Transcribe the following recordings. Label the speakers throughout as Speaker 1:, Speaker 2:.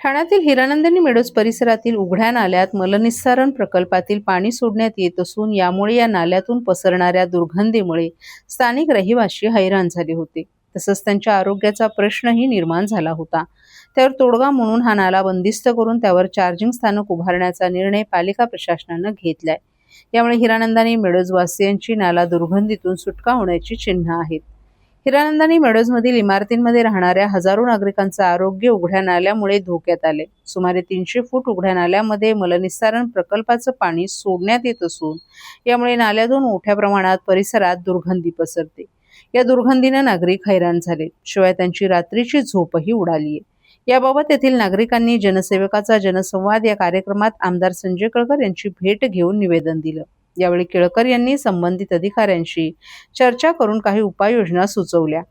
Speaker 1: ठाण्यातील हिरानंदिनी मेडोज परिसरातील उघड्या नाल्यात मलनिस्सारण प्रकल्पातील पाणी सोडण्यात येत असून यामुळे या नाल्यातून पसरणाऱ्या दुर्गंधीमुळे स्थानिक रहिवासी हैराण झाले होते. तसंच त्यांच्या आरोग्याचा प्रश्नही निर्माण झाला होता. त्यावर तोडगा म्हणून हा नाला बंदिस्त करून त्यावर चार्जिंग स्थानक उभारण्याचा निर्णय पालिका प्रशासनानं घेतलाय. यामुळे हिरानंदिनी मेडोज वासियांची नाला दुर्गंधीतून सुटका होण्याची चिन्ह आहेत. हिरानंदिनी मेडोजमधील इमारतींमध्ये राहणाऱ्या हजारो नागरिकांचं आरोग्य उघड्या नाल्यामुळे धोक्यात आले. सुमारे 300 फूट उघड्या नाल्यामध्ये मलनिस्सारण प्रकल्पाचं पाणी सोडण्यात येत असून यामुळे नाल्यातून मोठ्या प्रमाणात परिसरात दुर्गंधी पसरते. या दुर्गंधीनं नागरिक हैराण झाले, शिवाय त्यांची रात्रीची झोपही उडाली आहे. याबाबत येथील नागरिकांनी जनसेवकाचा जनसंवाद या कार्यक्रमात आमदार संजय केळकर यांची भेट घेऊन निवेदन दिलं. यावेळी केळकर यांनी संबंधित अधिकाऱ्यांशी चर्चा करून काही उपाययोजना सुचवल्या.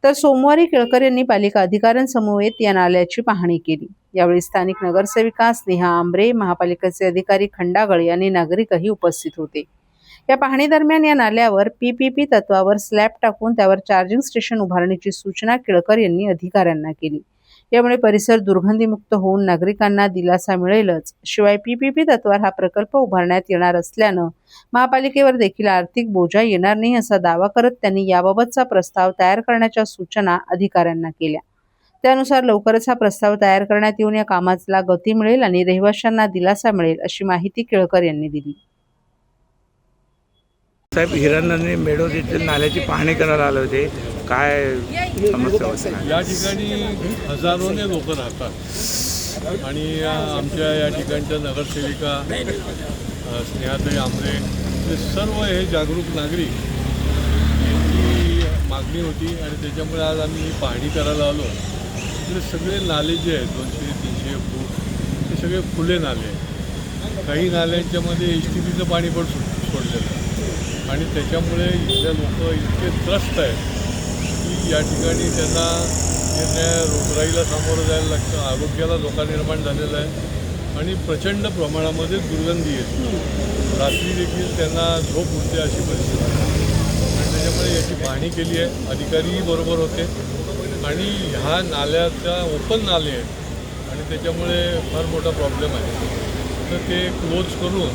Speaker 1: तर सोमवारी केळकर यांनी पालिका अधिकाऱ्यांसमवेत या नाल्याची पाहणी केली. यावेळी स्थानिक नगरसेविका स्नेहा आंबरे, महापालिकेचे अधिकारी खंडागळे आणि नागरिकही उपस्थित होते. या पाहणी दरम्यान या नाल्यावर PPP तत्वावर स्लॅब टाकून त्यावर चार्जिंग स्टेशन उभारण्याची सूचना केळकर यांनी अधिकाऱ्यांना केली. यामुळे परिसर दुर्गंधीमुक्त होऊन नागरिकांना दिलासा मिळेलच, शिवाय PPP तत्वावर हा प्रकल्प उभारण्यात येणार असल्यानं महापालिकेवर देखील आर्थिक बोजा येणार नाही असा दावा करत त्यांनी याबाबतचा प्रस्ताव तयार करण्याच्या सूचना अधिकाऱ्यांना केल्या. त्यानुसार लवकरच हा प्रस्ताव तयार करण्यात येऊन या कामाला गती मिळेल आणि रहिवाशांना दिलासा मिळेल अशी माहिती केळकर यांनी दिली.
Speaker 2: साहेब, हिरानंदिनी मेडोज येथील नाल्याची पाहणी करायला आले होते. काय समस्या होती?
Speaker 3: या ठिकाणी हजारोने लोक राहतात आणि आमच्या या ठिकाणच्या नगरसेविका स्नेहाताई आंबरे हे सर्व हे जागरूक नागरिक यांची मागणी होती आणि त्याच्यामुळे आज आम्ही ही पाहणी करायला आलो. इकडे सगळे नाले जे आहेत 200-300 फूट ते सगळे खुले नाले आहेत. काही नाल्यांच्यामध्ये HTPचं पाणी पण सोडलेलं आहे आणि त्याच्यामुळे इथले लोक इतके त्रस्त आहेत की या ठिकाणी त्यांना रोगराईला सामोरं जायला लागतं. आरोग्याला धोका निर्माण झालेला आहे आणि प्रचंड प्रमाणामध्ये दुर्गंधी येते. रात्री देखील त्यांना झोप उठते अशी परिस्थिती आहे आणि त्याच्यामुळे याची पाहणी केली आहे. अधिकारीही बरोबर होते आणि ह्या नाल्याच्या ओपन नाले आहेत आणि त्याच्यामुळे फार मोठा प्रॉब्लेम आहे. तर ते क्लोज करून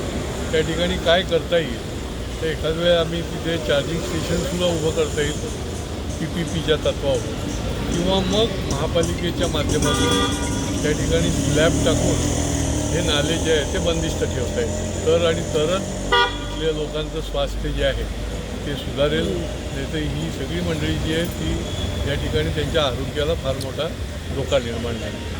Speaker 3: त्या ठिकाणी काय करता येईल तर एखाद वेळ आम्ही तिथे चार्जिंग स्टेशनसुद्धा उभं करता येईल PPPच्या तत्वावर, किंवा मग महापालिकेच्या माध्यमातून त्या ठिकाणी स्लॅब टाकून हे नाले जे आहे ते बंदिस्त ठेवता येईल. तरच इथल्या लोकांचं स्वास्थ्य जे आहे ते सुधारेल. नाही तर ही सगळी मंडळी जी आहे ती या ठिकाणी त्यांच्या आरोग्याला फार मोठा धोका निर्माण झाला.